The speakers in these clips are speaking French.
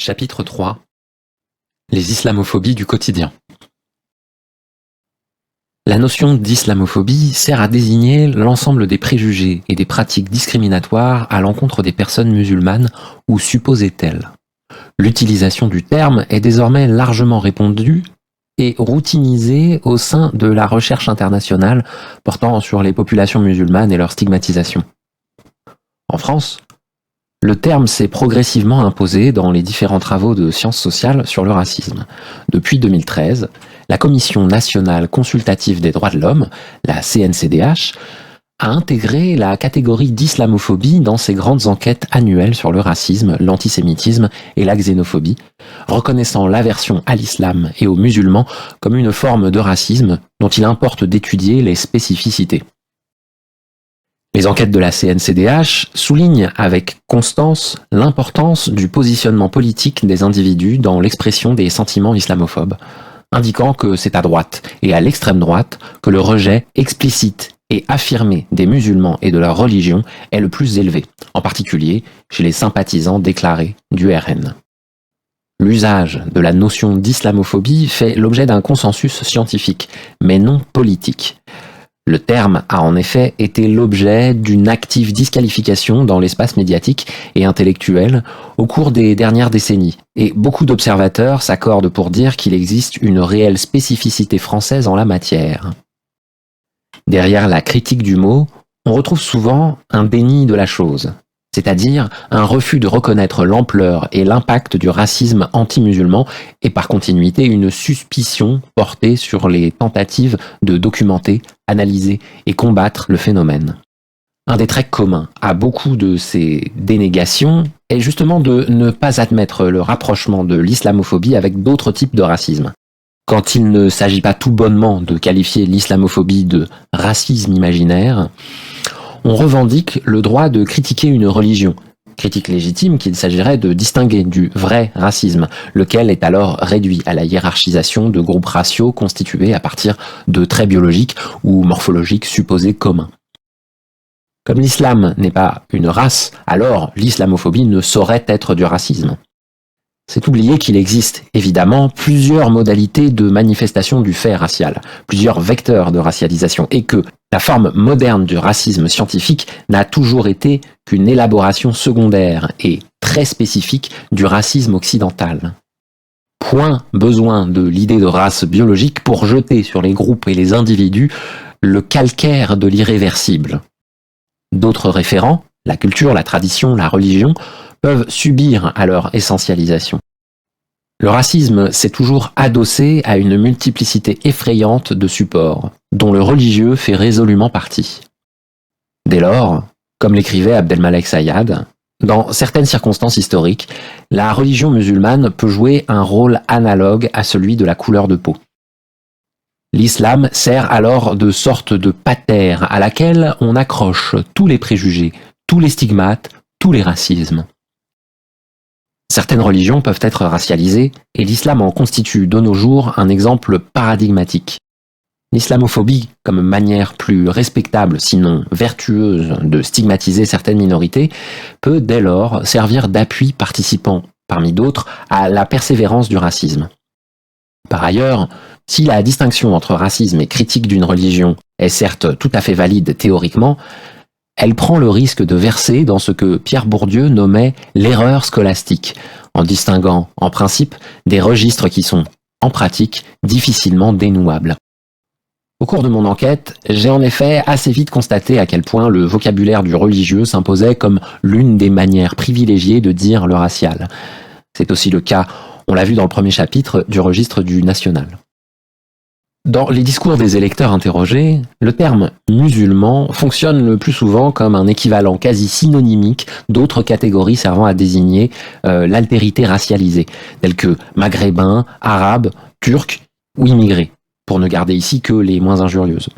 Chapitre 3. Les islamophobies du quotidien. La notion d'islamophobie sert à désigner l'ensemble des préjugés et des pratiques discriminatoires à l'encontre des personnes musulmanes ou supposées telles. L'utilisation du terme est désormais largement répandue et routinisée au sein de la recherche internationale portant sur les populations musulmanes et leur stigmatisation. En France, le terme s'est progressivement imposé dans les différents travaux de sciences sociales sur le racisme. Depuis 2013, la Commission nationale consultative des droits de l'homme, la CNCDH, a intégré la catégorie d'islamophobie dans ses grandes enquêtes annuelles sur le racisme, l'antisémitisme et la xénophobie, reconnaissant l'aversion à l'islam et aux musulmans comme une forme de racisme dont il importe d'étudier les spécificités. Les enquêtes de la CNCDH soulignent avec constance l'importance du positionnement politique des individus dans l'expression des sentiments islamophobes, indiquant que c'est à droite et à l'extrême droite que le rejet explicite et affirmé des musulmans et de leur religion est le plus élevé, en particulier chez les sympathisants déclarés du RN. L'usage de la notion d'islamophobie fait l'objet d'un consensus scientifique, mais non politique. Le terme a en effet été l'objet d'une active disqualification dans l'espace médiatique et intellectuel au cours des dernières décennies, et beaucoup d'observateurs s'accordent pour dire qu'il existe une réelle spécificité française en la matière. Derrière la critique du mot, on retrouve souvent un déni de la chose, c'est-à-dire un refus de reconnaître l'ampleur et l'impact du racisme anti-musulman et par continuité une suspicion portée sur les tentatives de documenter, analyser et combattre le phénomène. Un des traits communs à beaucoup de ces dénégations est justement de ne pas admettre le rapprochement de l'islamophobie avec d'autres types de racisme. Quand il ne s'agit pas tout bonnement de qualifier l'islamophobie de racisme imaginaire, on revendique le droit de critiquer une religion, critique légitime qu'il s'agirait de distinguer du vrai racisme, lequel est alors réduit à la hiérarchisation de groupes raciaux constitués à partir de traits biologiques ou morphologiques supposés communs. Comme l'islam n'est pas une race, alors l'islamophobie ne saurait être du racisme. C'est oublier qu'il existe, évidemment, plusieurs modalités de manifestation du fait racial, plusieurs vecteurs de racialisation, et que la forme moderne du racisme scientifique n'a toujours été qu'une élaboration secondaire et très spécifique du racisme occidental. Point besoin de l'idée de race biologique pour jeter sur les groupes et les individus le calcaire de l'irréversible. D'autres référents, la culture, la tradition, la religion, peuvent subir à leur essentialisation. Le racisme s'est toujours adossé à une multiplicité effrayante de supports, dont le religieux fait résolument partie. Dès lors, comme l'écrivait Abdelmalek Sayad, dans certaines circonstances historiques, la religion musulmane peut jouer un rôle analogue à celui de la couleur de peau. L'islam sert alors de sorte de patère à laquelle on accroche tous les préjugés, tous les stigmates, tous les racismes. Certaines religions peuvent être racialisées, et l'islam en constitue de nos jours un exemple paradigmatique. L'islamophobie, comme manière plus respectable, sinon vertueuse, de stigmatiser certaines minorités, peut dès lors servir d'appui participant, parmi d'autres, à la persévérance du racisme. Par ailleurs, si la distinction entre racisme et critique d'une religion est certes tout à fait valide théoriquement, elle prend le risque de verser dans ce que Pierre Bourdieu nommait l'erreur scolastique, en distinguant, en principe, des registres qui sont, en pratique, difficilement dénouables. Au cours de mon enquête, j'ai en effet assez vite constaté à quel point le vocabulaire du religieux s'imposait comme l'une des manières privilégiées de dire le racial. C'est aussi le cas, on l'a vu dans le premier chapitre, du registre du national. Dans les discours des électeurs interrogés, le terme « musulman » fonctionne le plus souvent comme un équivalent quasi synonymique d'autres catégories servant à désigner l'altérité racialisée, telles que maghrébins, arabes, turcs ou immigrés, pour ne garder ici que les moins injurieuses.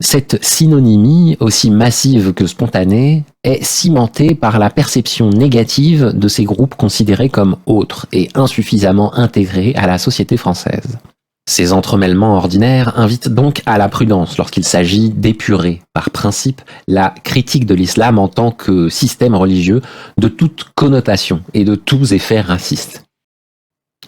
Cette synonymie, aussi massive que spontanée, est cimentée par la perception négative de ces groupes considérés comme autres et insuffisamment intégrés à la société française. Ces entremêlements ordinaires invitent donc à la prudence lorsqu'il s'agit d'épurer, par principe, la critique de l'islam en tant que système religieux de toute connotation et de tous effets racistes.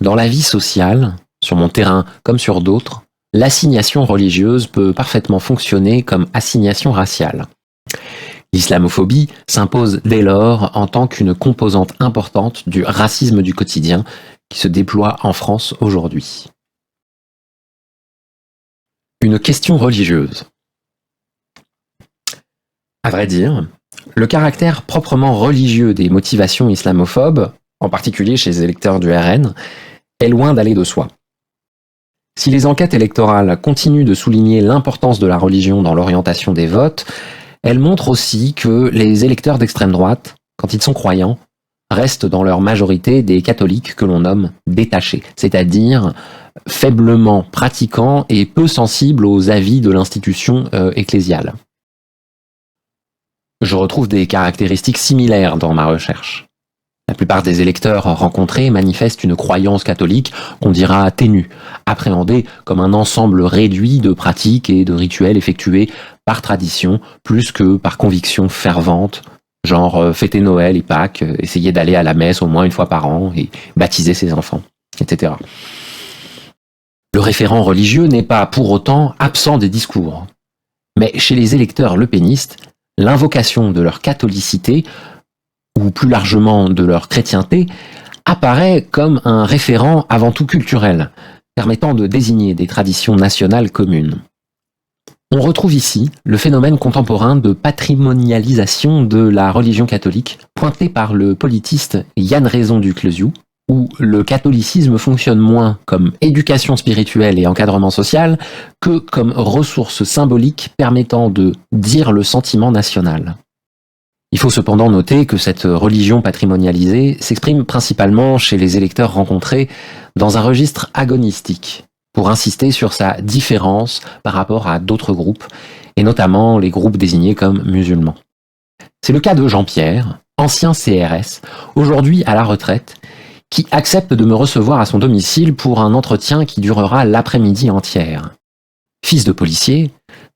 Dans la vie sociale, sur mon terrain comme sur d'autres, l'assignation religieuse peut parfaitement fonctionner comme assignation raciale. L'islamophobie s'impose dès lors en tant qu'une composante importante du racisme du quotidien qui se déploie en France aujourd'hui. Une question religieuse. À vrai dire, le caractère proprement religieux des motivations islamophobes, en particulier chez les électeurs du RN, est loin d'aller de soi. Si les enquêtes électorales continuent de souligner l'importance de la religion dans l'orientation des votes, elles montrent aussi que les électeurs d'extrême droite, quand ils sont croyants, restent dans leur majorité des catholiques que l'on nomme détachés, c'est-à-dire faiblement pratiquants et peu sensibles aux avis de l'institution ecclésiale. Je retrouve des caractéristiques similaires dans ma recherche. La plupart des électeurs rencontrés manifestent une croyance catholique qu'on dira ténue, appréhendée comme un ensemble réduit de pratiques et de rituels effectués par tradition plus que par conviction fervente, genre fêter Noël et Pâques, essayer d'aller à la messe au moins une fois par an et baptiser ses enfants, etc. Le référent religieux n'est pas pour autant absent des discours. Mais chez les électeurs lepénistes, l'invocation de leur catholicité, ou plus largement de leur chrétienté, apparaît comme un référent avant tout culturel, permettant de désigner des traditions nationales communes. On retrouve ici le phénomène contemporain de patrimonialisation de la religion catholique, pointé par le politiste Yann Raison du Clesiou, où le catholicisme fonctionne moins comme éducation spirituelle et encadrement social que comme ressource symbolique permettant de dire le sentiment national. Il faut cependant noter que cette religion patrimonialisée s'exprime principalement chez les électeurs rencontrés dans un registre agonistique, pour insister sur sa différence par rapport à d'autres groupes, et notamment les groupes désignés comme musulmans. C'est le cas de Jean-Pierre, ancien CRS, aujourd'hui à la retraite, qui accepte de me recevoir à son domicile pour un entretien qui durera l'après-midi entière. Fils de policier,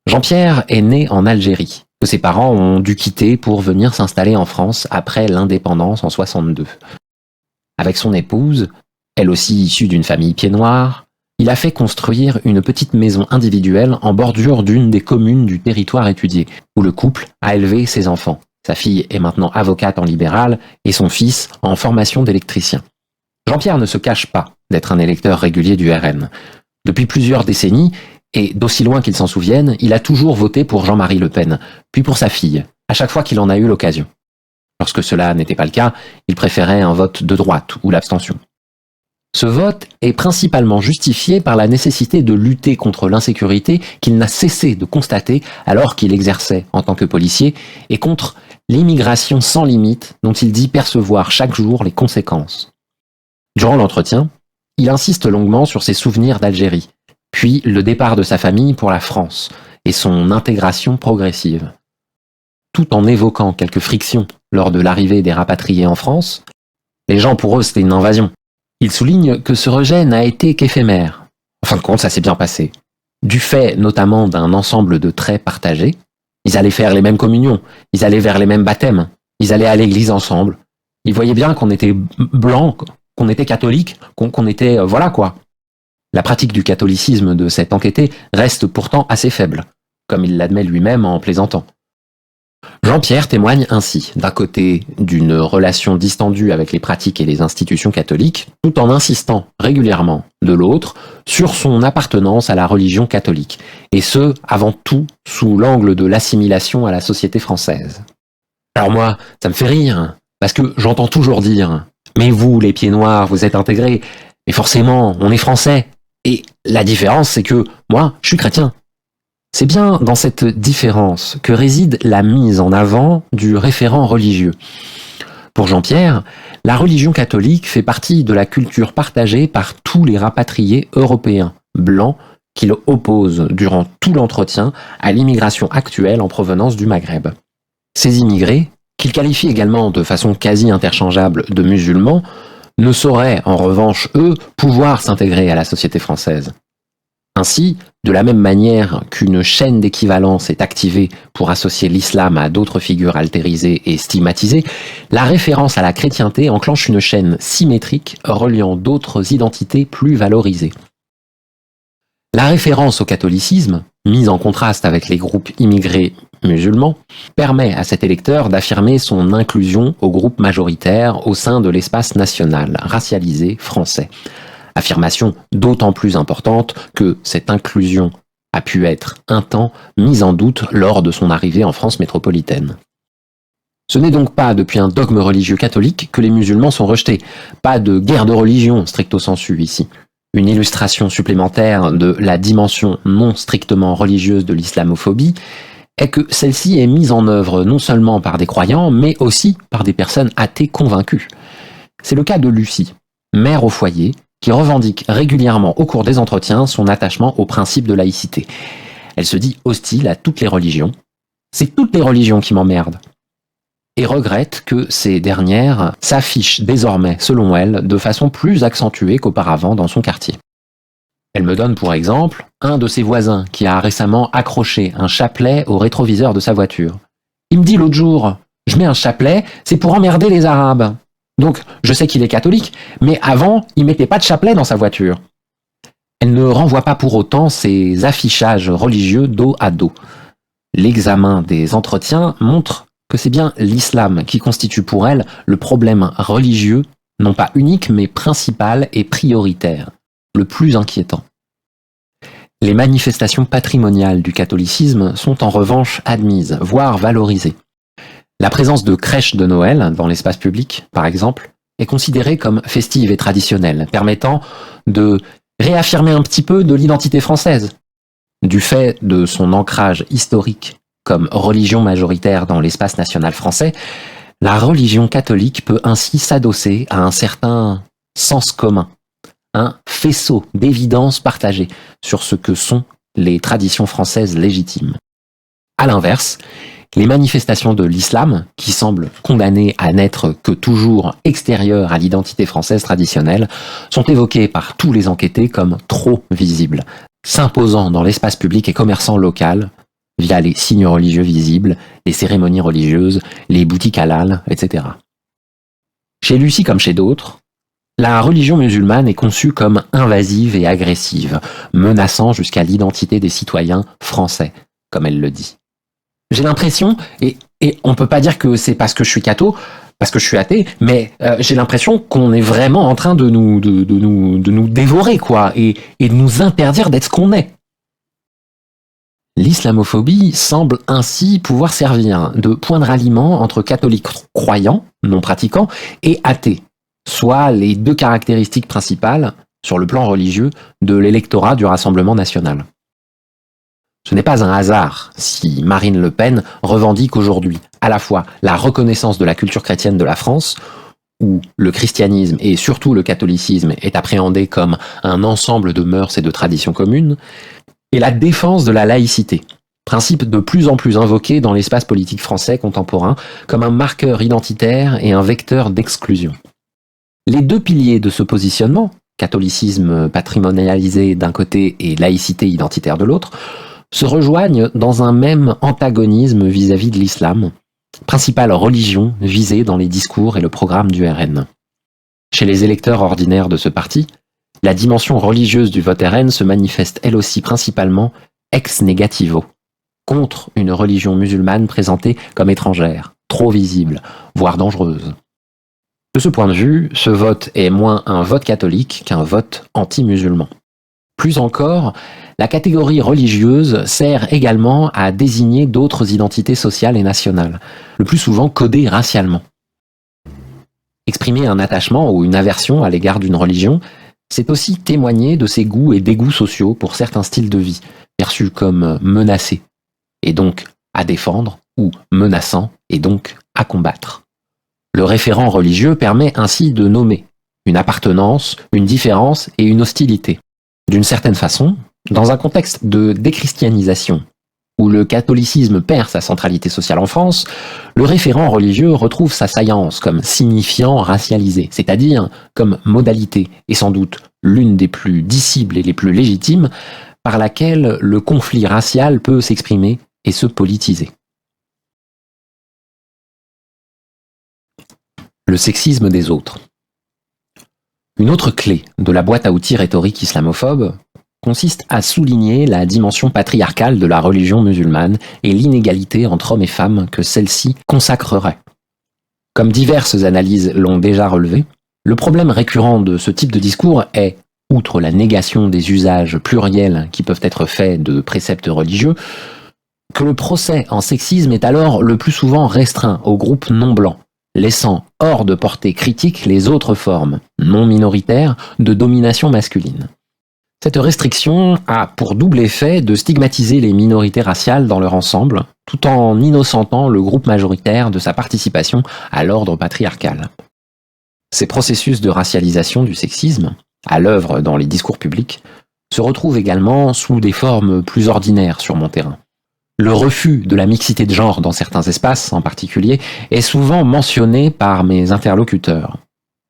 Jean-Pierre est né en Algérie, que ses parents ont dû quitter pour venir s'installer en France après l'indépendance en 62. Avec son épouse, elle aussi issue d'une famille pied-noir, il a fait construire une petite maison individuelle en bordure d'une des communes du territoire étudié, où le couple a élevé ses enfants. Sa fille est maintenant avocate en libéral et son fils en formation d'électricien. Jean-Pierre ne se cache pas d'être un électeur régulier du RN. Depuis plusieurs décennies, et d'aussi loin qu'il s'en souvienne, il a toujours voté pour Jean-Marie Le Pen, puis pour sa fille, à chaque fois qu'il en a eu l'occasion. Lorsque cela n'était pas le cas, il préférait un vote de droite ou l'abstention. Ce vote est principalement justifié par la nécessité de lutter contre l'insécurité qu'il n'a cessé de constater alors qu'il exerçait en tant que policier, et contre l'immigration sans limite dont il dit percevoir chaque jour les conséquences. Durant l'entretien, il insiste longuement sur ses souvenirs d'Algérie, puis le départ de sa famille pour la France et son intégration progressive. Tout en évoquant quelques frictions lors de l'arrivée des rapatriés en France, les gens pour eux c'était une invasion. Il souligne que ce rejet n'a été qu'éphémère. En fin de compte, ça s'est bien passé. Du fait notamment d'un ensemble de traits partagés, ils allaient faire les mêmes communions, ils allaient vers les mêmes baptêmes, ils allaient à l'église ensemble. Ils voyaient bien qu'on était blancs, qu'on était catholique, qu'on était... voilà quoi. La pratique du catholicisme de cet enquêté reste pourtant assez faible, comme il l'admet lui-même en plaisantant. Jean-Pierre témoigne ainsi, d'un côté, d'une relation distendue avec les pratiques et les institutions catholiques, tout en insistant régulièrement, de l'autre, sur son appartenance à la religion catholique, et ce, avant tout, sous l'angle de l'assimilation à la société française. Alors moi, ça me fait rire, parce que j'entends toujours dire « Mais vous, les pieds noirs, vous êtes intégrés, mais forcément, on est français !» Et la différence, c'est que moi, je suis chrétien. C'est bien dans cette différence que réside la mise en avant du référent religieux. Pour Jean-Pierre, la religion catholique fait partie de la culture partagée par tous les rapatriés européens, blancs, qu'il oppose durant tout l'entretien à l'immigration actuelle en provenance du Maghreb. Ces immigrés, qu'il qualifie également de façon quasi interchangeable de musulmans, ne sauraient, en revanche, eux, pouvoir s'intégrer à la société française. Ainsi, de la même manière qu'une chaîne d'équivalence est activée pour associer l'islam à d'autres figures altérisées et stigmatisées, la référence à la chrétienté enclenche une chaîne symétrique reliant d'autres identités plus valorisées. La référence au catholicisme, mise en contraste avec les groupes immigrés musulmans, permet à cet électeur d'affirmer son inclusion au groupe majoritaire au sein de l'espace national, racialisé français. Affirmation d'autant plus importante que cette inclusion a pu être un temps mise en doute lors de son arrivée en France métropolitaine. Ce n'est donc pas depuis un dogme religieux catholique que les musulmans sont rejetés, pas de guerre de religion stricto sensu ici. Une illustration supplémentaire de la dimension non strictement religieuse de l'islamophobie est que celle-ci est mise en œuvre non seulement par des croyants, mais aussi par des personnes athées convaincues. C'est le cas de Lucie, mère au foyer, qui revendique régulièrement au cours des entretiens son attachement au principe de laïcité. Elle se dit hostile à toutes les religions. C'est toutes les religions qui m'emmerdent. Et regrette que ces dernières s'affichent désormais, selon elle, de façon plus accentuée qu'auparavant dans son quartier. Elle me donne pour exemple un de ses voisins qui a récemment accroché un chapelet au rétroviseur de sa voiture. Il me dit l'autre jour, je mets un chapelet, c'est pour emmerder les Arabes. Donc, je sais qu'il est catholique, mais avant, il mettait pas de chapelet dans sa voiture. Elle ne renvoie pas pour autant ces affichages religieux dos à dos. L'examen des entretiens montre que c'est bien l'islam qui constitue pour elle le problème religieux, non pas unique, mais principal et prioritaire, le plus inquiétant. Les manifestations patrimoniales du catholicisme sont en revanche admises, voire valorisées. La présence de crèches de Noël dans l'espace public, par exemple, est considérée comme festive et traditionnelle, permettant de réaffirmer un petit peu de l'identité française. Du fait de son ancrage historique comme religion majoritaire dans l'espace national français, la religion catholique peut ainsi s'adosser à un certain sens commun, un faisceau d'évidence partagée sur ce que sont les traditions françaises légitimes. À l'inverse, les manifestations de l'islam, qui semblent condamnées à n'être que toujours extérieures à l'identité française traditionnelle, sont évoquées par tous les enquêtés comme trop visibles, s'imposant dans l'espace public et commerçant local, via les signes religieux visibles, les cérémonies religieuses, les boutiques halal, etc. Chez Lucie comme chez d'autres, la religion musulmane est conçue comme invasive et agressive, menaçant jusqu'à l'identité des citoyens français, comme elle le dit. J'ai l'impression, et on peut pas dire que c'est parce que je suis catho, parce que je suis athée, mais j'ai l'impression qu'on est vraiment en train de nous dévorer, quoi, et de nous interdire d'être ce qu'on est. L'islamophobie semble ainsi pouvoir servir de point de ralliement entre catholiques croyants, non pratiquants, et athées, soit les deux caractéristiques principales, sur le plan religieux, de l'électorat du Rassemblement national. Ce n'est pas un hasard si Marine Le Pen revendique aujourd'hui à la fois la reconnaissance de la culture chrétienne de la France, où le christianisme et surtout le catholicisme est appréhendé comme un ensemble de mœurs et de traditions communes, et la défense de la laïcité, principe de plus en plus invoqué dans l'espace politique français contemporain comme un marqueur identitaire et un vecteur d'exclusion. Les deux piliers de ce positionnement, catholicisme patrimonialisé d'un côté et laïcité identitaire de l'autre, se rejoignent dans un même antagonisme vis-à-vis de l'islam, principale religion visée dans les discours et le programme du RN. Chez les électeurs ordinaires de ce parti, la dimension religieuse du vote RN se manifeste elle aussi principalement ex negativo, contre une religion musulmane présentée comme étrangère, trop visible, voire dangereuse. De ce point de vue, ce vote est moins un vote catholique qu'un vote anti-musulman. Plus encore, la catégorie religieuse sert également à désigner d'autres identités sociales et nationales, le plus souvent codées racialement. Exprimer un attachement ou une aversion à l'égard d'une religion, c'est aussi témoigner de ses goûts et dégoûts sociaux pour certains styles de vie, perçus comme menacés, et donc à défendre, ou menaçants, et donc à combattre. Le référent religieux permet ainsi de nommer une appartenance, une différence et une hostilité. D'une certaine façon, dans un contexte de déchristianisation, où le catholicisme perd sa centralité sociale en France, le référent religieux retrouve sa saillance comme signifiant racialisé, c'est-à-dire comme modalité, et sans doute l'une des plus dissibles et les plus légitimes, par laquelle le conflit racial peut s'exprimer et se politiser. Le sexisme des autres. Une autre clé de la boîte à outils rhétorique islamophobe consiste à souligner la dimension patriarcale de la religion musulmane et l'inégalité entre hommes et femmes que celle-ci consacrerait. Comme diverses analyses l'ont déjà relevé, le problème récurrent de ce type de discours est, outre la négation des usages pluriels qui peuvent être faits de préceptes religieux, que le procès en sexisme est alors le plus souvent restreint aux groupes non blancs, laissant hors de portée critique les autres formes, non minoritaires, de domination masculine. Cette restriction a pour double effet de stigmatiser les minorités raciales dans leur ensemble, tout en innocentant le groupe majoritaire de sa participation à l'ordre patriarcal. Ces processus de racialisation du sexisme, à l'œuvre dans les discours publics, se retrouvent également sous des formes plus ordinaires sur mon terrain. Le refus de la mixité de genre dans certains espaces, en particulier, est souvent mentionné par mes interlocuteurs.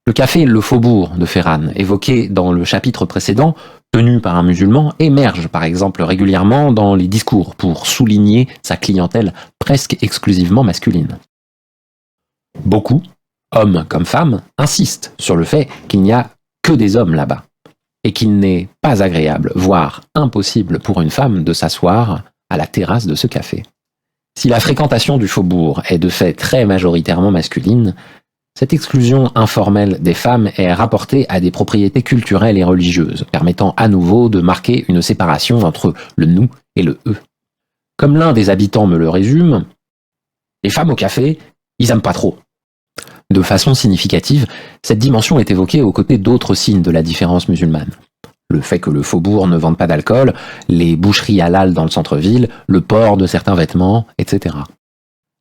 Le café Le Faubourg de Ferran, évoqué dans le chapitre précédent, tenu par un musulman, émerge par exemple régulièrement dans les discours pour souligner sa clientèle presque exclusivement masculine. Beaucoup, hommes comme femmes, insistent sur le fait qu'il n'y a que des hommes là-bas, et qu'il n'est pas agréable, voire impossible pour une femme de s'asseoir à la terrasse de ce café. Si la fréquentation du faubourg est de fait très majoritairement masculine, cette exclusion informelle des femmes est rapportée à des propriétés culturelles et religieuses, permettant à nouveau de marquer une séparation entre le nous et le eux. Comme l'un des habitants me le résume, les femmes au café, ils aiment pas trop. De façon significative, cette dimension est évoquée aux côtés d'autres signes de la différence musulmane. Le fait que le faubourg ne vende pas d'alcool, les boucheries halal dans le centre-ville, le port de certains vêtements, etc.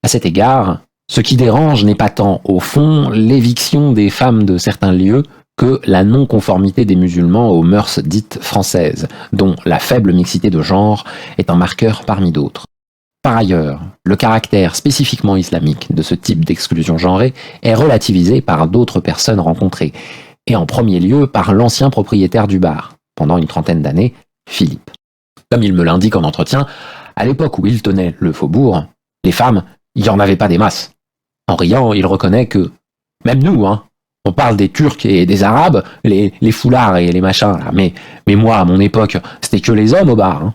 À cet égard, ce qui dérange n'est pas tant, au fond, l'éviction des femmes de certains lieux que la non-conformité des musulmans aux mœurs dites françaises, dont la faible mixité de genre est un marqueur parmi d'autres. Par ailleurs, le caractère spécifiquement islamique de ce type d'exclusion genrée est relativisé par d'autres personnes rencontrées, et en premier lieu par l'ancien propriétaire du bar, pendant une trentaine d'années, Philippe. Comme il me l'indique en entretien, à l'époque où il tenait le faubourg, les femmes, il n'y en avait pas des masses. En riant, il reconnaît que, même nous, on parle des Turcs et des Arabes, les foulards et les machins, là, mais moi, à mon époque, c'était que les hommes au bar.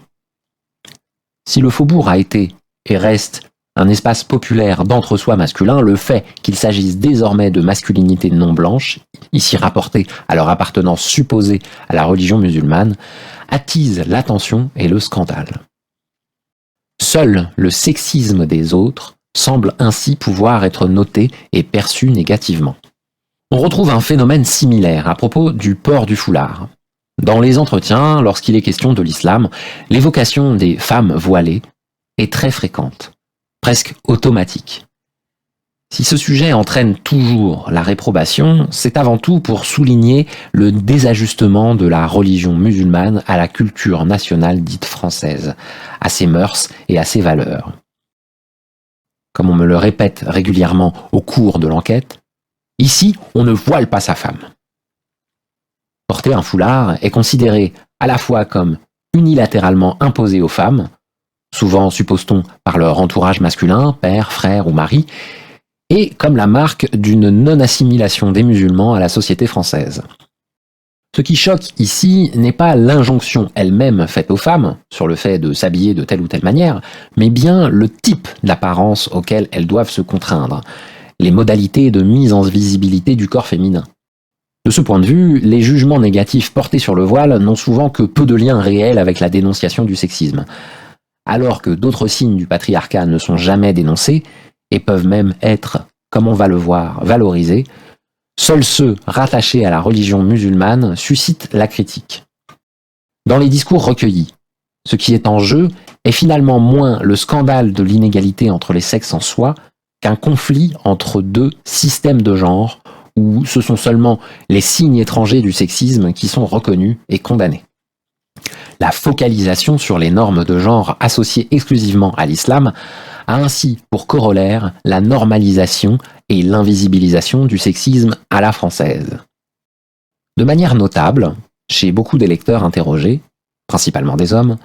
Si le faubourg a été, et reste, un espace populaire d'entre-soi masculin, le fait qu'il s'agisse désormais de masculinité non blanche, ici rapportée à leur appartenance supposée à la religion musulmane, attise l'attention et le scandale. Seul le sexisme des autres semble ainsi pouvoir être noté et perçu négativement. On retrouve un phénomène similaire à propos du port du foulard. Dans les entretiens, lorsqu'il est question de l'islam, l'évocation des femmes voilées est très fréquente, presque automatique. Si ce sujet entraîne toujours la réprobation, c'est avant tout pour souligner le désajustement de la religion musulmane à la culture nationale dite française, à ses mœurs et à ses valeurs. Comme on me le répète régulièrement au cours de l'enquête, ici, on ne voile pas sa femme. Porter un foulard est considéré à la fois comme unilatéralement imposé aux femmes, souvent suppose-t-on par leur entourage masculin, père, frère ou mari, et comme la marque d'une non-assimilation des musulmans à la société française. Ce qui choque ici n'est pas l'injonction elle-même faite aux femmes sur le fait de s'habiller de telle ou telle manière, mais bien le type d'apparence auquel elles doivent se contraindre, les modalités de mise en visibilité du corps féminin. De ce point de vue, les jugements négatifs portés sur le voile n'ont souvent que peu de lien réel avec la dénonciation du sexisme, alors que d'autres signes du patriarcat ne sont jamais dénoncés et peuvent même être, comme on va le voir, valorisés. Seuls ceux rattachés à la religion musulmane suscitent la critique. Dans les discours recueillis, ce qui est en jeu est finalement moins le scandale de l'inégalité entre les sexes en soi qu'un conflit entre deux systèmes de genre où ce sont seulement les signes étrangers du sexisme qui sont reconnus et condamnés. La focalisation sur les normes de genre associées exclusivement à l'islam a ainsi pour corollaire la normalisation et l'invisibilisation du sexisme à la française. De manière notable, chez beaucoup des lecteurs interrogés, principalement des hommes,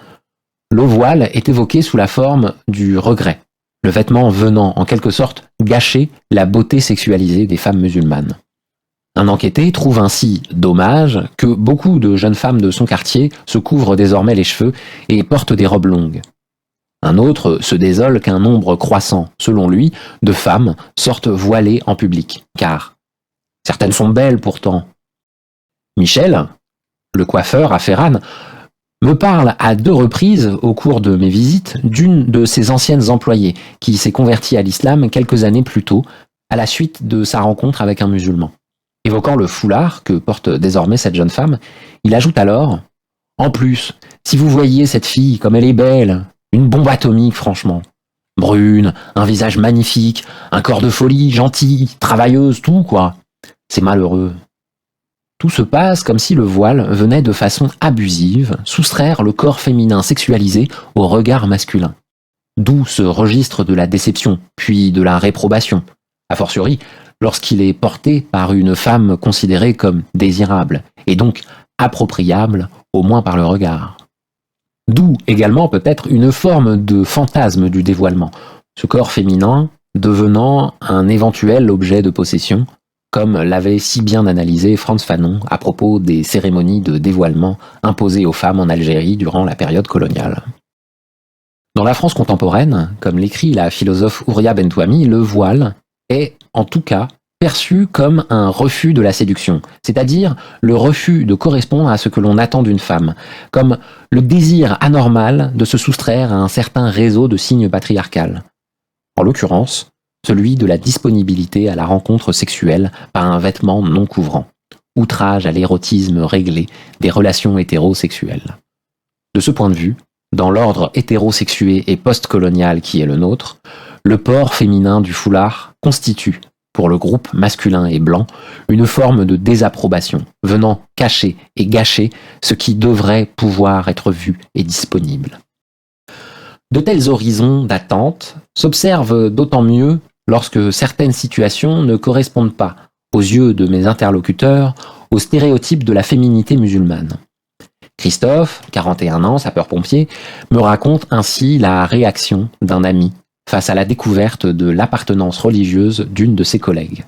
le voile est évoqué sous la forme du regret, le vêtement venant en quelque sorte gâcher la beauté sexualisée des femmes musulmanes. Un enquêté trouve ainsi dommage que beaucoup de jeunes femmes de son quartier se couvrent désormais les cheveux et portent des robes longues. Un autre se désole qu'un nombre croissant, selon lui, de femmes sortent voilées en public, car certaines sont belles pourtant. Michel, le coiffeur à Ferran, me parle à 2 reprises au cours de mes visites d'une de ses anciennes employées qui s'est convertie à l'islam quelques années plus tôt à la suite de sa rencontre avec un musulman. Évoquant le foulard que porte désormais cette jeune femme, il ajoute alors « En plus, si vous voyiez cette fille comme elle est belle, une bombe atomique franchement. Brune, un visage magnifique, un corps de folie, gentille, travailleuse, tout quoi. C'est malheureux. » Tout se passe comme si le voile venait de façon abusive soustraire le corps féminin sexualisé au regard masculin. D'où ce registre de la déception, puis de la réprobation, a fortiori lorsqu'il est porté par une femme considérée comme désirable, et donc appropriable au moins par le regard. D'où également peut-être une forme de fantasme du dévoilement, ce corps féminin devenant un éventuel objet de possession, comme l'avait si bien analysé Frantz Fanon à propos des cérémonies de dévoilement imposées aux femmes en Algérie durant la période coloniale. Dans la France contemporaine, comme l'écrit la philosophe Houria Bentouami, le voile est, en tout cas, perçu comme un refus de la séduction, c'est-à-dire le refus de correspondre à ce que l'on attend d'une femme, comme le désir anormal de se soustraire à un certain réseau de signes patriarcal. En l'occurrence, celui de la disponibilité à la rencontre sexuelle par un vêtement non couvrant, outrage à l'érotisme réglé des relations hétérosexuelles. De ce point de vue, dans l'ordre hétérosexué et post-colonial qui est le nôtre, le port féminin du foulard constitue, pour le groupe masculin et blanc, une forme de désapprobation, venant cacher et gâcher ce qui devrait pouvoir être vu et disponible. De tels horizons d'attente s'observent d'autant mieux lorsque certaines situations ne correspondent pas, aux yeux de mes interlocuteurs, aux stéréotypes de la féminité musulmane. Christophe, 41 ans, sapeur-pompier, me raconte ainsi la réaction d'un ami face à la découverte de l'appartenance religieuse d'une de ses collègues.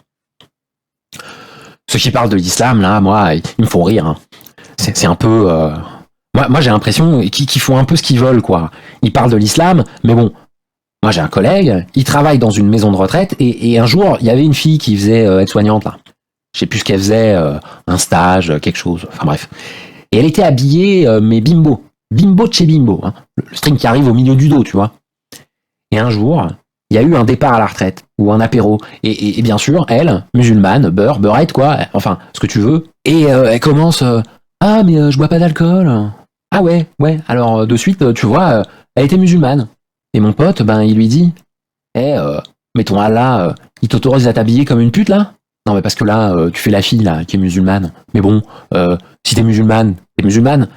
Ceux qui parlent de l'islam, là, moi, ils me font rire. Hein. C'est un peu... Moi, j'ai l'impression qu'ils font un peu ce qu'ils veulent, quoi. Ils parlent de l'islam, mais bon, moi, j'ai un collègue, il travaille dans une maison de retraite, et un jour, il y avait une fille qui faisait aide-soignante, là. Je sais plus ce qu'elle faisait, un stage, quelque chose, enfin bref. Et elle était habillée, mais bimbo. Bimbo de chez Bimbo, hein. Le string qui arrive au milieu du dos, tu vois. Et un jour, il y a eu un départ à la retraite, ou un apéro. Et bien sûr, elle, musulmane, beurrette, quoi, enfin, ce que tu veux. Et elle commence, ah, mais je bois pas d'alcool. Ah ouais, alors de suite, tu vois, elle était musulmane. Et mon pote, ben, il lui dit, mais ton Allah, il t'autorise à t'habiller comme une pute, là? Non, mais parce que là, tu fais la fille, là, qui est musulmane. Mais bon, si t'es musulmane,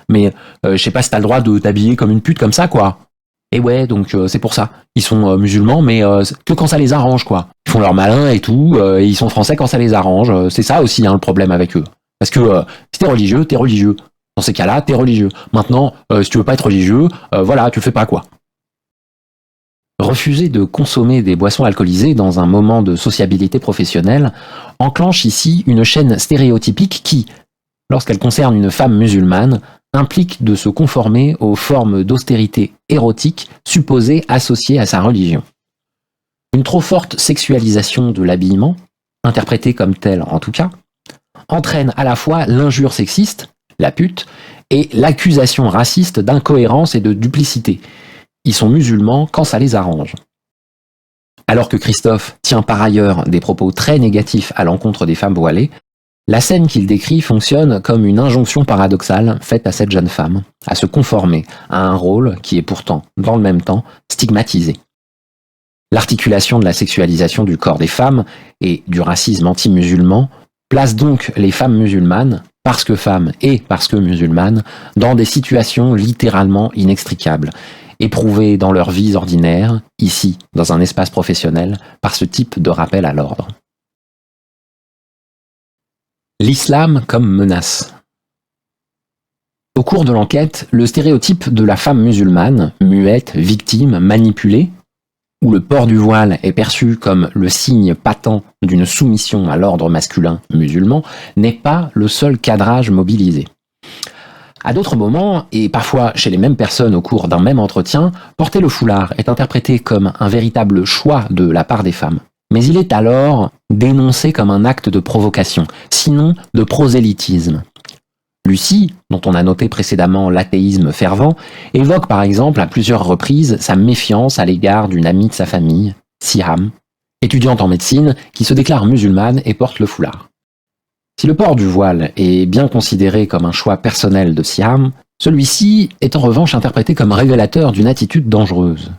mais je sais pas si t'as le droit de t'habiller comme une pute comme ça, quoi. Et ouais, donc c'est pour ça. Ils sont musulmans, mais que quand ça les arrange, quoi. Ils font leur malin et tout, et ils sont français quand ça les arrange. C'est ça aussi, hein, le problème avec eux. Parce que si t'es religieux, t'es religieux. Dans ces cas-là, t'es religieux. Maintenant, si tu veux pas être religieux, voilà, tu le fais pas, quoi. Refuser de consommer des boissons alcoolisées dans un moment de sociabilité professionnelle enclenche ici une chaîne stéréotypique qui, lorsqu'elle concerne une femme musulmane, implique de se conformer aux formes d'austérité érotique supposées associées à sa religion. Une trop forte sexualisation de l'habillement, interprétée comme telle en tout cas, entraîne à la fois l'injure sexiste, la pute, et l'accusation raciste d'incohérence et de duplicité. Ils sont musulmans quand ça les arrange. Alors que Christophe tient par ailleurs des propos très négatifs à l'encontre des femmes voilées, la scène qu'il décrit fonctionne comme une injonction paradoxale faite à cette jeune femme, à se conformer à un rôle qui est pourtant, dans le même temps, stigmatisé. L'articulation de la sexualisation du corps des femmes et du racisme anti-musulman place donc les femmes musulmanes, parce que femmes et parce que musulmanes, dans des situations littéralement inextricables, éprouvées dans leurs vies ordinaires, ici, dans un espace professionnel, par ce type de rappel à l'ordre. L'islam comme menace. Au cours de l'enquête, le stéréotype de la femme musulmane, muette, victime, manipulée, où le port du voile est perçu comme le signe patent d'une soumission à l'ordre masculin musulman, n'est pas le seul cadrage mobilisé. À d'autres moments, et parfois chez les mêmes personnes au cours d'un même entretien, porter le foulard est interprété comme un véritable choix de la part des femmes. Mais il est alors dénoncé comme un acte de provocation, sinon de prosélytisme. Lucie, dont on a noté précédemment l'athéisme fervent, évoque par exemple à plusieurs reprises sa méfiance à l'égard d'une amie de sa famille, Siham, étudiante en médecine qui se déclare musulmane et porte le foulard. Si le port du voile est bien considéré comme un choix personnel de Siham, celui-ci est en revanche interprété comme révélateur d'une attitude dangereuse.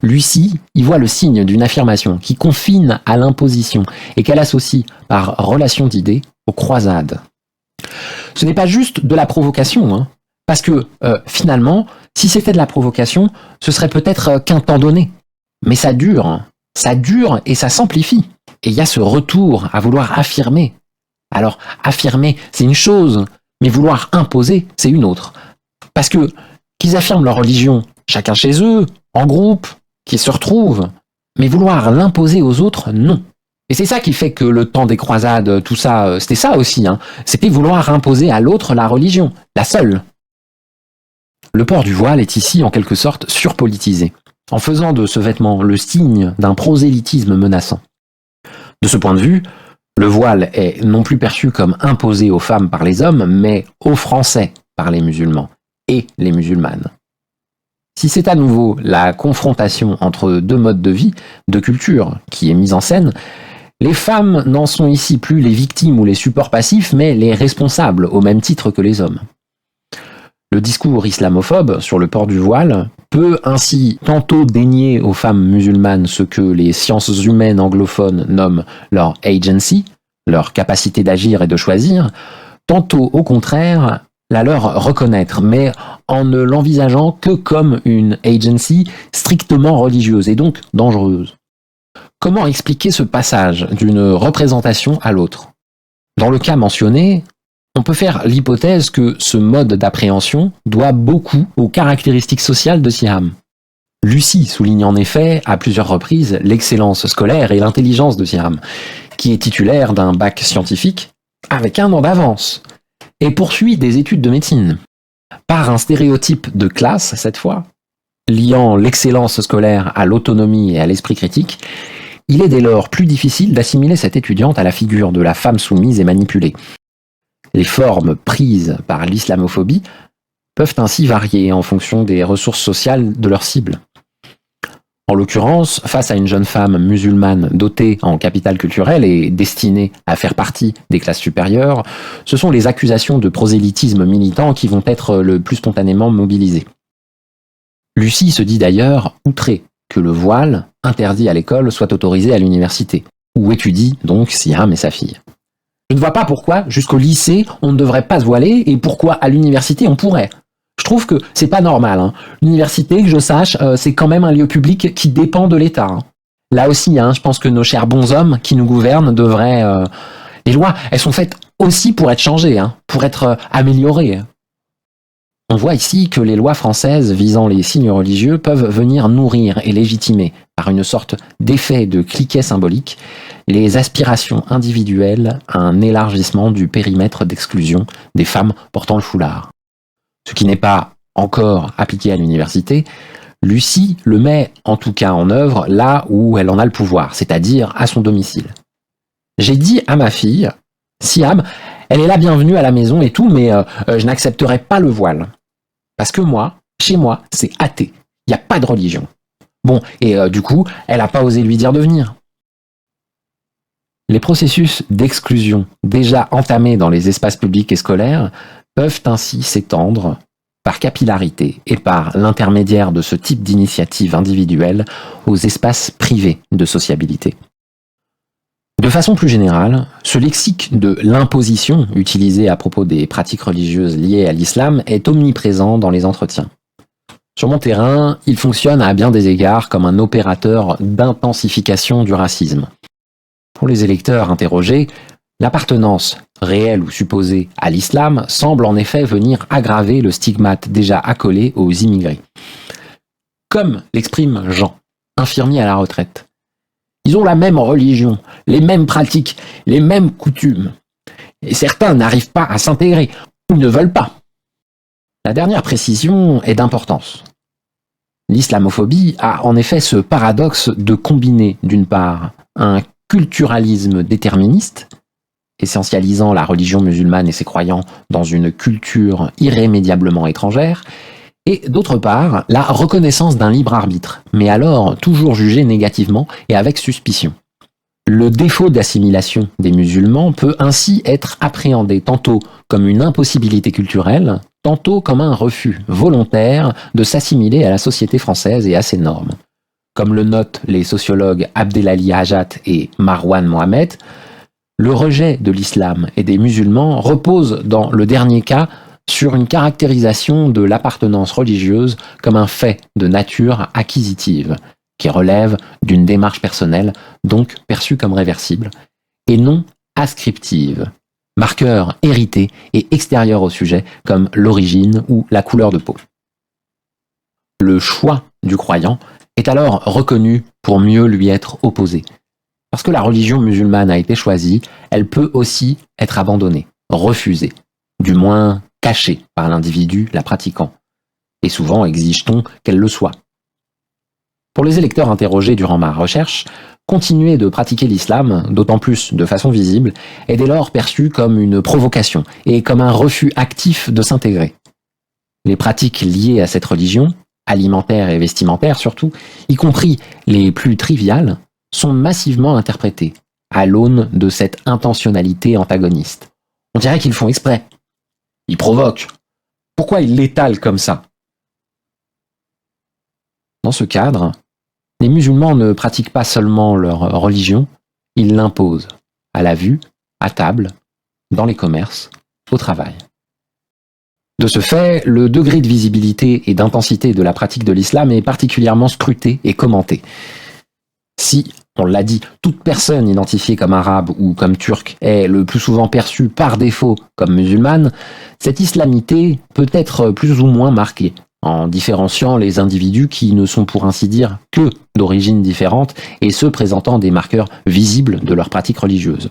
Lucie y voit le signe d'une affirmation qui confine à l'imposition et qu'elle associe, par relation d'idées, aux croisades. Ce n'est pas juste de la provocation, parce que finalement, si c'était de la provocation, ce serait peut-être qu'un temps donné. Mais ça dure et ça s'amplifie. Et il y a ce retour à vouloir affirmer. Alors, affirmer, c'est une chose, mais vouloir imposer, c'est une autre. Parce que qu'ils affirment leur religion, chacun chez eux, en groupe, qu'ils se retrouvent, mais vouloir l'imposer aux autres, non. Et c'est ça qui fait que le temps des croisades, tout ça, c'était ça aussi. C'était vouloir imposer à l'autre la religion, la seule. Le port du voile est ici en quelque sorte surpolitisé, en faisant de ce vêtement le signe d'un prosélytisme menaçant. De ce point de vue, le voile est non plus perçu comme imposé aux femmes par les hommes, mais aux Français par les musulmans et les musulmanes. Si c'est à nouveau la confrontation entre deux modes de vie, de culture, qui est mise en scène, les femmes n'en sont ici plus les victimes ou les supports passifs, mais les responsables au même titre que les hommes. Le discours islamophobe sur le port du voile peut ainsi tantôt dénier aux femmes musulmanes ce que les sciences humaines anglophones nomment leur agency, leur capacité d'agir et de choisir, tantôt au contraire la leur reconnaître, mais en ne l'envisageant que comme une agency strictement religieuse et donc dangereuse. Comment expliquer ce passage d'une représentation à l'autre ? Dans le cas mentionné, on peut faire l'hypothèse que ce mode d'appréhension doit beaucoup aux caractéristiques sociales de Siham. Lucie souligne en effet à plusieurs reprises l'excellence scolaire et l'intelligence de Siham, qui est titulaire d'un bac scientifique avec 1 an d'avance et poursuit des études de médecine. Par un stéréotype de classe, cette fois, liant l'excellence scolaire à l'autonomie et à l'esprit critique, il est dès lors plus difficile d'assimiler cette étudiante à la figure de la femme soumise et manipulée. Les formes prises par l'islamophobie peuvent ainsi varier en fonction des ressources sociales de leur cible. En l'occurrence, face à une jeune femme musulmane dotée en capital culturel et destinée à faire partie des classes supérieures, ce sont les accusations de prosélytisme militant qui vont être le plus spontanément mobilisées. Lucie se dit d'ailleurs outrée que le voile, interdit à l'école, soit autorisé à l'université, où étudie donc Siham et sa fille. Je ne vois pas pourquoi, jusqu'au lycée, on ne devrait pas se voiler, et pourquoi à l'université on pourrait. Je trouve que c'est pas normal. L'université, que je sache, c'est quand même un lieu public qui dépend de l'État. Là aussi, je pense que nos chers bonshommes qui nous gouvernent devraient... Les lois, elles sont faites aussi pour être changées, pour être améliorées. On voit ici que les lois françaises visant les signes religieux peuvent venir nourrir et légitimer, par une sorte d'effet de cliquet symbolique, les aspirations individuelles à un élargissement du périmètre d'exclusion des femmes portant le foulard. Ce qui n'est pas encore appliqué à l'université, Lucie le met en tout cas en œuvre là où elle en a le pouvoir, c'est-à-dire à son domicile. J'ai dit à ma fille, Siham, elle est la bienvenue à la maison et tout, mais je n'accepterai pas le voile. Parce que moi, chez moi, c'est athée. Il n'y a pas de religion. Bon, et du coup, elle n'a pas osé lui dire de venir. Les processus d'exclusion déjà entamés dans les espaces publics et scolaires peuvent ainsi s'étendre par capillarité et par l'intermédiaire de ce type d'initiative individuelle aux espaces privés de sociabilité. De façon plus générale, ce lexique de l'imposition utilisé à propos des pratiques religieuses liées à l'islam est omniprésent dans les entretiens. Sur mon terrain, il fonctionne à bien des égards comme un opérateur d'intensification du racisme. Pour les électeurs interrogés, L'appartenance, réelle ou supposée, à l'islam semble en effet venir aggraver le stigmate déjà accolé aux immigrés. Comme l'exprime Jean, infirmier à la retraite. Ils ont la même religion, les mêmes pratiques, les mêmes coutumes. Et certains n'arrivent pas à s'intégrer, ou ne veulent pas. La dernière précision est d'importance. L'islamophobie a en effet ce paradoxe de combiner, d'une part, un culturalisme déterministe, essentialisant la religion musulmane et ses croyants dans une culture irrémédiablement étrangère, et d'autre part, la reconnaissance d'un libre arbitre, mais alors toujours jugé négativement et avec suspicion. Le défaut d'assimilation des musulmans peut ainsi être appréhendé tantôt comme une impossibilité culturelle, tantôt comme un refus volontaire de s'assimiler à la société française et à ses normes. Comme le notent les sociologues Abdelali Hajat et Marwan Mohamed, le rejet de l'islam et des musulmans repose dans le dernier cas sur une caractérisation de l'appartenance religieuse comme un fait de nature acquisitive, qui relève d'une démarche personnelle, donc perçue comme réversible, et non ascriptive, marqueur hérité et extérieur au sujet comme l'origine ou la couleur de peau. Le choix du croyant est alors reconnu pour mieux lui être opposé. Parce que la religion musulmane a été choisie, elle peut aussi être abandonnée, refusée, du moins cachée par l'individu la pratiquant. Et souvent exige-t-on qu'elle le soit. Pour les électeurs interrogés durant ma recherche, continuer de pratiquer l'islam, d'autant plus de façon visible, est dès lors perçu comme une provocation et comme un refus actif de s'intégrer. Les pratiques liées à cette religion, alimentaires et vestimentaires surtout, y compris les plus triviales, sont massivement interprétées à l'aune de cette intentionnalité antagoniste. On dirait qu'ils font exprès. Ils provoquent. Pourquoi ils l'étalent comme ça ? Dans ce cadre, les musulmans ne pratiquent pas seulement leur religion, ils l'imposent, à la vue, à table, dans les commerces, au travail. De ce fait, le degré de visibilité et d'intensité de la pratique de l'islam est particulièrement scruté et commenté. Si, on l'a dit, toute personne identifiée comme arabe ou comme turque est le plus souvent perçue par défaut comme musulmane, cette islamité peut être plus ou moins marquée, en différenciant les individus qui ne sont pour ainsi dire que d'origine différente et ceux présentant des marqueurs visibles de leur pratique religieuse.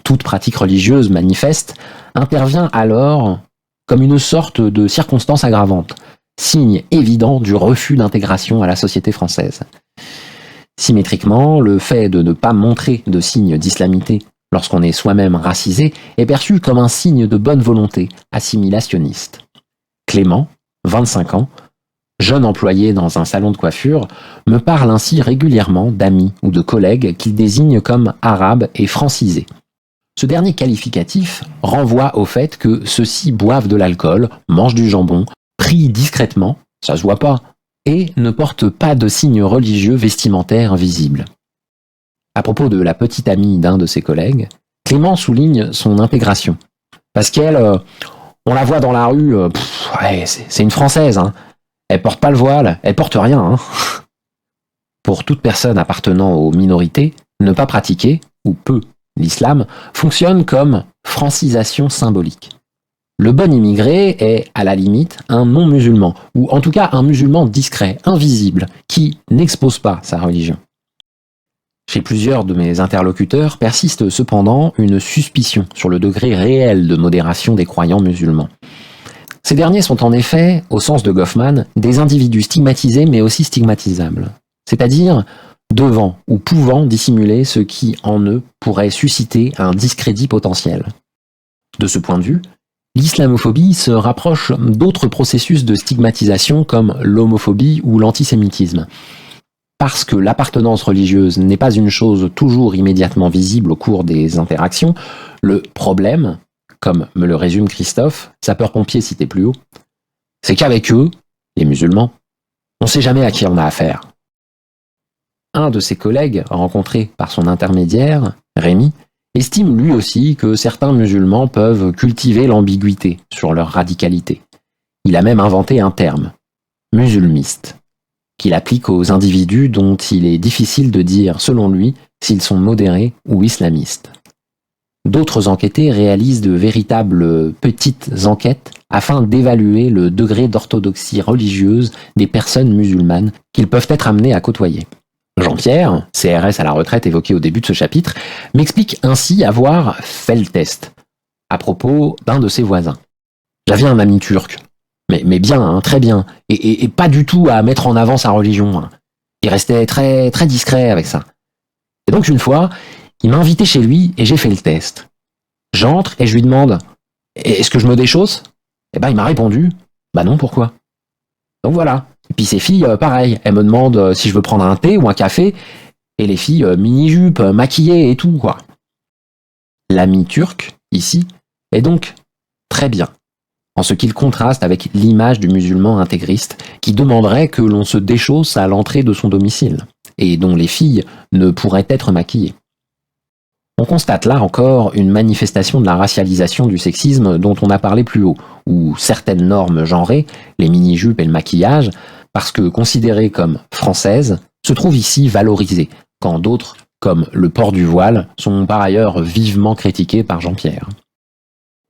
Toute pratique religieuse manifeste intervient alors comme une sorte de circonstance aggravante, signe évident du refus d'intégration à la société française. Symétriquement, le fait de ne pas montrer de signes d'islamité lorsqu'on est soi-même racisé est perçu comme un signe de bonne volonté assimilationniste. Clément, 25 ans, jeune employé dans un salon de coiffure, me parle ainsi régulièrement d'amis ou de collègues qu'il désigne comme arabes et francisés. Ce dernier qualificatif renvoie au fait que ceux-ci boivent de l'alcool, mangent du jambon, prient discrètement, ça se voit pas, et ne portent pas de signes religieux vestimentaires visibles. À propos de la petite amie d'un de ses collègues, Clément souligne son intégration. Parce qu'elle, on la voit dans la rue, c'est une Française, hein. Elle porte pas le voile, elle porte rien. Hein. Pour toute personne appartenant aux minorités, ne pas pratiquer, ou peu, l'islam fonctionne comme francisation symbolique. Le bon immigré est, à la limite, un non-musulman, ou en tout cas un musulman discret, invisible, qui n'expose pas sa religion. Chez plusieurs de mes interlocuteurs persiste cependant une suspicion sur le degré réel de modération des croyants musulmans. Ces derniers sont en effet, au sens de Goffman, des individus stigmatisés mais aussi stigmatisables, c'est-à-dire devant ou pouvant dissimuler ce qui, en eux, pourrait susciter un discrédit potentiel. De ce point de vue, l'islamophobie se rapproche d'autres processus de stigmatisation comme l'homophobie ou l'antisémitisme. Parce que l'appartenance religieuse n'est pas une chose toujours immédiatement visible au cours des interactions, le problème, comme me le résume Christophe, sapeur-pompier cité plus haut, c'est qu'avec eux, les musulmans, on ne sait jamais à qui on a affaire. Un de ses collègues, rencontré par son intermédiaire, Rémi, estime lui aussi que certains musulmans peuvent cultiver l'ambiguïté sur leur radicalité. Il a même inventé un terme, musulmiste, qu'il applique aux individus dont il est difficile de dire, selon lui, s'ils sont modérés ou islamistes. D'autres enquêtés réalisent de véritables petites enquêtes afin d'évaluer le degré d'orthodoxie religieuse des personnes musulmanes qu'ils peuvent être amenés à côtoyer. Jean-Pierre, CRS à la retraite évoqué au début de ce chapitre, m'explique ainsi avoir fait le test à propos d'un de ses voisins. J'avais un ami turc, mais bien, hein, très bien, et pas du tout à mettre en avant sa religion. Hein. Il restait très, très discret avec ça. Et donc une fois, il m'a invité chez lui et j'ai fait le test. J'entre et je lui demande « Est-ce que je me déchausse ?» Eh ben il m'a répondu « Bah non, pourquoi ?» Donc voilà. Et puis ces filles, pareil, elles me demandent si je veux prendre un thé ou un café, et les filles, mini-jupe, maquillées et tout, quoi. L'ami turc, ici, est donc très bien, en ce qu'il contraste avec l'image du musulman intégriste qui demanderait que l'on se déchausse à l'entrée de son domicile, et dont les filles ne pourraient être maquillées. On constate là encore une manifestation de la racialisation du sexisme dont on a parlé plus haut, où certaines normes genrées, les mini-jupes et le maquillage, parce que considérées comme françaises, se trouvent ici valorisées, quand d'autres, comme le port du voile, sont par ailleurs vivement critiqués par Jean-Pierre.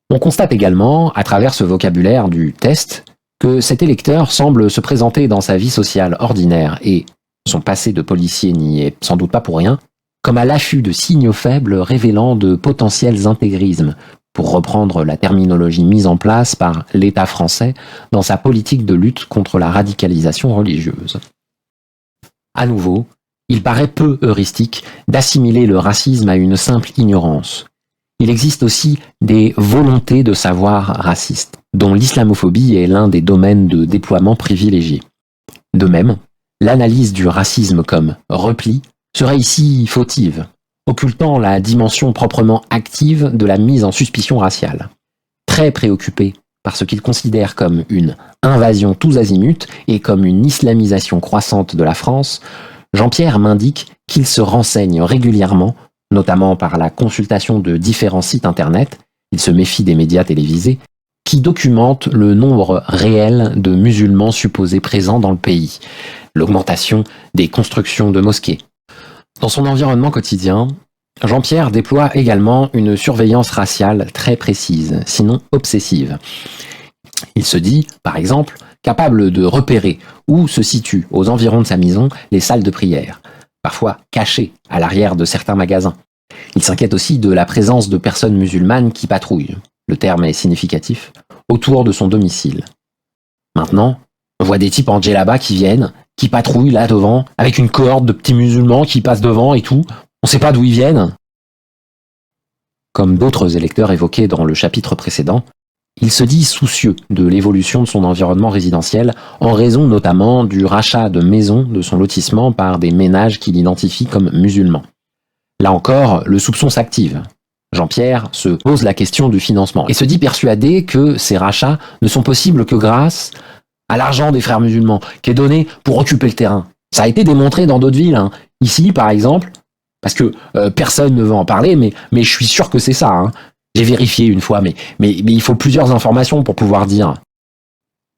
On constate également, à travers ce vocabulaire du test, que cet électeur semble se présenter dans sa vie sociale ordinaire et, son passé de policier n'y est sans doute pas pour rien, comme à l'affût de signaux faibles révélant de potentiels intégrismes, pour reprendre la terminologie mise en place par l'État français dans sa politique de lutte contre la radicalisation religieuse. À nouveau, il paraît peu heuristique d'assimiler le racisme à une simple ignorance. Il existe aussi des volontés de savoir racistes, dont l'islamophobie est l'un des domaines de déploiement privilégiés. De même, l'analyse du racisme comme repli serait ici fautive, occultant la dimension proprement active de la mise en suspicion raciale. Très préoccupé par ce qu'il considère comme une invasion tous azimuts et comme une islamisation croissante de la France, Jean-Pierre m'indique qu'il se renseigne régulièrement, notamment par la consultation de différents sites internet, il se méfie des médias télévisés, qui documentent le nombre réel de musulmans supposés présents dans le pays, l'augmentation des constructions de mosquées. Dans son environnement quotidien, Jean-Pierre déploie également une surveillance raciale très précise, sinon obsessive. Il se dit, par exemple, capable de repérer où se situent aux environs de sa maison les salles de prière, parfois cachées à l'arrière de certains magasins. Il s'inquiète aussi de la présence de personnes musulmanes qui patrouillent, le terme est significatif, autour de son domicile. Maintenant, on voit des types en djellaba qui viennent, qui patrouillent là devant, avec une cohorte de petits musulmans qui passent devant et tout. On sait pas d'où ils viennent. Comme d'autres électeurs évoqués dans le chapitre précédent, il se dit soucieux de l'évolution de son environnement résidentiel en raison notamment du rachat de maisons de son lotissement par des ménages qu'il identifie comme musulmans. Là encore, le soupçon s'active. Jean-Pierre se pose la question du financement et se dit persuadé que ces rachats ne sont possibles que grâce à l'argent des frères musulmans qui est donné pour occuper le terrain. Ça a été démontré dans d'autres villes. Hein. Ici, par exemple, parce que personne ne veut en parler, mais je suis sûr que c'est ça. Hein. J'ai vérifié une fois, mais il faut plusieurs informations pour pouvoir dire.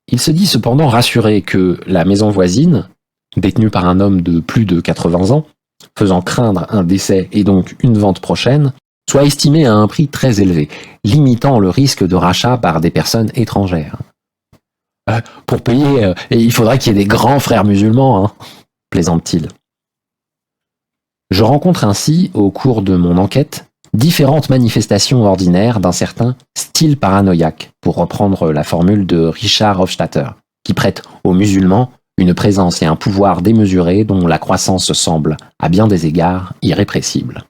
Il se dit cependant rassuré que la maison voisine, détenue par un homme de plus de 80 ans, faisant craindre un décès et donc une vente prochaine, soit estimée à un prix très élevé, limitant le risque de rachat par des personnes étrangères. Pour payer, il faudrait qu'il y ait des grands frères musulmans, hein, plaisante-t-il. Je rencontre ainsi, au cours de mon enquête, différentes manifestations ordinaires d'un certain style paranoïaque, pour reprendre la formule de Richard Hofstadter, qui prête aux musulmans une présence et un pouvoir démesurés dont la croissance semble, à bien des égards, irrépressible.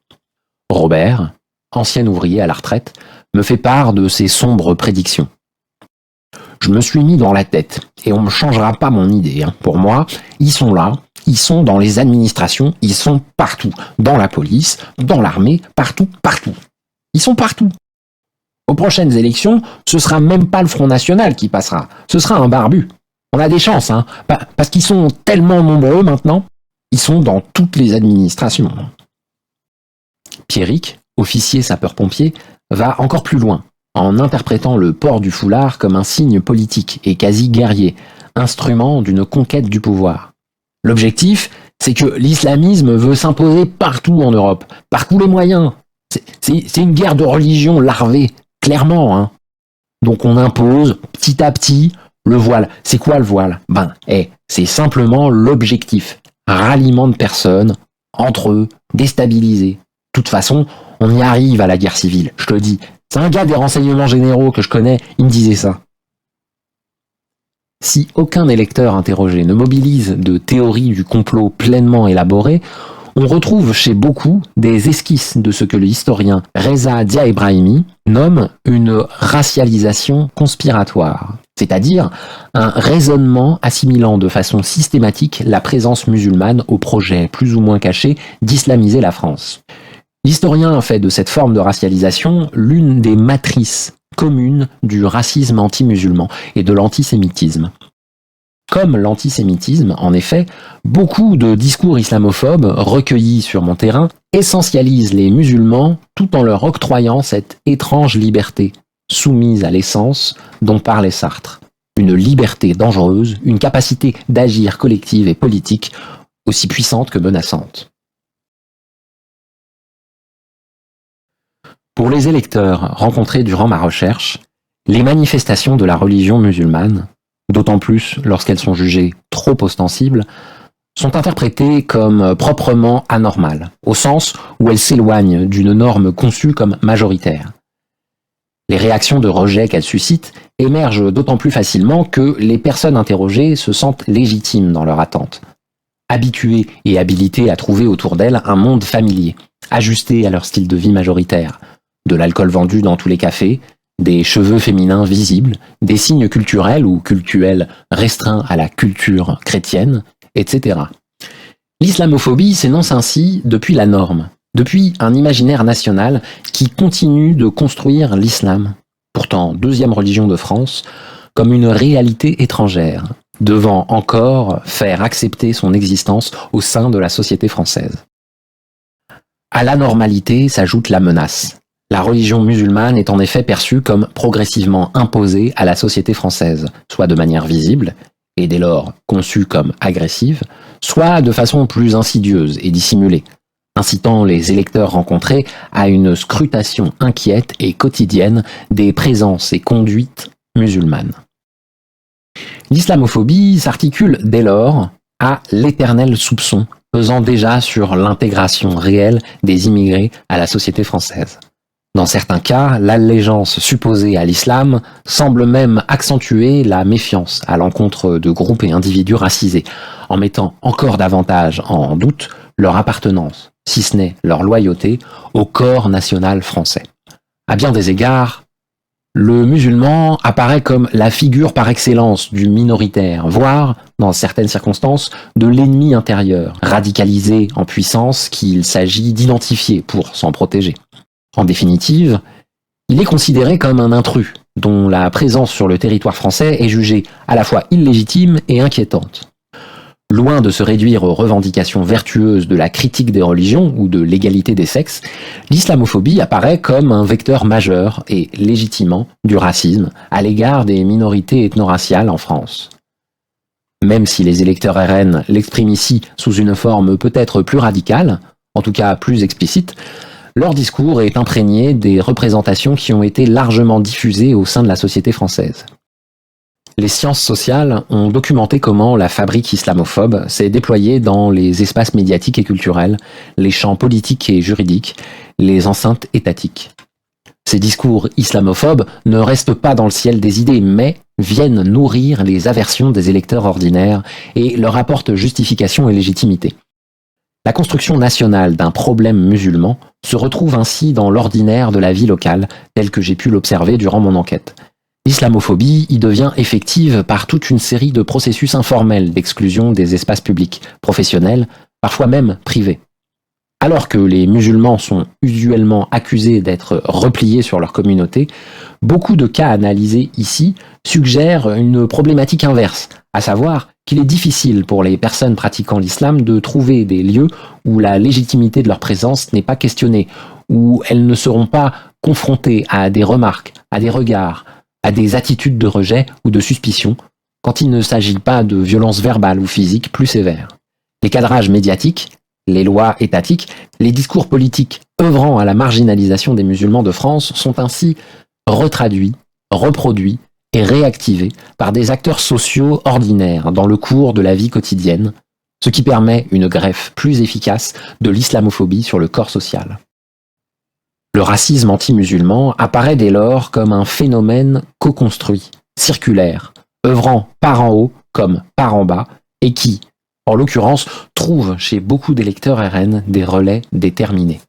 Robert, ancien ouvrier à la retraite, me fait part de ses sombres prédictions. Je me suis mis dans la tête, et on ne me changera pas mon idée. Hein. Pour moi, ils sont là, ils sont dans les administrations, ils sont partout. Dans la police, dans l'armée, partout, partout. Ils sont partout. Aux prochaines élections, ce sera même pas le Front National qui passera, ce sera un barbu. On a des chances, hein, parce qu'ils sont tellement nombreux maintenant, ils sont dans toutes les administrations. Pierrick, officier sapeur-pompier, va encore plus loin, en interprétant le port du foulard comme un signe politique et quasi guerrier, instrument d'une conquête du pouvoir. L'objectif, c'est que l'islamisme veut s'imposer partout en Europe, par tous les moyens. C'est une guerre de religion larvée, clairement, hein. Donc on impose petit à petit le voile. C'est quoi le voile? C'est simplement l'objectif. Ralliement de personnes, entre eux, déstabilisés. De toute façon, on y arrive à la guerre civile, je te le dis. C'est un gars des renseignements généraux que je connais, il me disait ça. Si aucun électeur interrogé ne mobilise de théories du complot pleinement élaborées, on retrouve chez beaucoup des esquisses de ce que l'historien Reza Dia Ebrahimi nomme une racialisation conspiratoire, c'est-à-dire un raisonnement assimilant de façon systématique la présence musulmane au projet plus ou moins caché d'islamiser la France. L'historien fait de cette forme de racialisation l'une des matrices communes du racisme anti-musulman et de l'antisémitisme. Comme l'antisémitisme, en effet, beaucoup de discours islamophobes recueillis sur mon terrain essentialisent les musulmans tout en leur octroyant cette étrange liberté, soumise à l'essence dont parlait Sartre. Une liberté dangereuse, une capacité d'agir collective et politique aussi puissante que menaçante. Pour les électeurs rencontrés durant ma recherche, les manifestations de la religion musulmane, d'autant plus lorsqu'elles sont jugées trop ostensibles, sont interprétées comme proprement anormales, au sens où elles s'éloignent d'une norme conçue comme majoritaire. Les réactions de rejet qu'elles suscitent émergent d'autant plus facilement que les personnes interrogées se sentent légitimes dans leur attente, habituées et habilitées à trouver autour d'elles un monde familier, ajusté à leur style de vie majoritaire, de l'alcool vendu dans tous les cafés, des cheveux féminins visibles, des signes culturels ou cultuels restreints à la culture chrétienne, etc. L'islamophobie s'énonce ainsi depuis la norme, depuis un imaginaire national qui continue de construire l'islam, pourtant deuxième religion de France, comme une réalité étrangère, devant encore faire accepter son existence au sein de la société française. À l'anormalité s'ajoute la menace. La religion musulmane est en effet perçue comme progressivement imposée à la société française, soit de manière visible, et dès lors conçue comme agressive, soit de façon plus insidieuse et dissimulée, incitant les électeurs rencontrés à une scrutation inquiète et quotidienne des présences et conduites musulmanes. L'islamophobie s'articule dès lors à l'éternel soupçon pesant déjà sur l'intégration réelle des immigrés à la société française. Dans certains cas, l'allégeance supposée à l'islam semble même accentuer la méfiance à l'encontre de groupes et individus racisés, en mettant encore davantage en doute leur appartenance, si ce n'est leur loyauté, au corps national français. À bien des égards, le musulman apparaît comme la figure par excellence du minoritaire, voire, dans certaines circonstances, de l'ennemi intérieur, radicalisé en puissance qu'il s'agit d'identifier pour s'en protéger. En définitive, il est considéré comme un intrus, dont la présence sur le territoire français est jugée à la fois illégitime et inquiétante. Loin de se réduire aux revendications vertueuses de la critique des religions ou de l'égalité des sexes, l'islamophobie apparaît comme un vecteur majeur et légitimant du racisme à l'égard des minorités ethno-raciales en France. Même si les électeurs RN l'expriment ici sous une forme peut-être plus radicale, en tout cas plus explicite, leur discours est imprégné des représentations qui ont été largement diffusées au sein de la société française. Les sciences sociales ont documenté comment la fabrique islamophobe s'est déployée dans les espaces médiatiques et culturels, les champs politiques et juridiques, les enceintes étatiques. Ces discours islamophobes ne restent pas dans le ciel des idées, mais viennent nourrir les aversions des électeurs ordinaires et leur apportent justification et légitimité. La construction nationale d'un problème musulman se retrouve ainsi dans l'ordinaire de la vie locale, tel que j'ai pu l'observer durant mon enquête. L'islamophobie y devient effective par toute une série de processus informels d'exclusion des espaces publics, professionnels, parfois même privés. Alors que les musulmans sont usuellement accusés d'être repliés sur leur communauté, beaucoup de cas analysés ici suggèrent une problématique inverse, à savoir qu'il est difficile pour les personnes pratiquant l'islam de trouver des lieux où la légitimité de leur présence n'est pas questionnée, où elles ne seront pas confrontées à des remarques, à des regards, à des attitudes de rejet ou de suspicion, quand il ne s'agit pas de violences verbales ou physiques plus sévères. Les cadrages médiatiques, les lois étatiques, les discours politiques œuvrant à la marginalisation des musulmans de France sont ainsi retraduits, reproduits et réactivés par des acteurs sociaux ordinaires dans le cours de la vie quotidienne, ce qui permet une greffe plus efficace de l'islamophobie sur le corps social. Le racisme anti-musulman apparaît dès lors comme un phénomène co-construit, circulaire, œuvrant par en haut comme par en bas, et qui, en l'occurrence, trouve chez beaucoup d'électeurs RN des relais déterminés.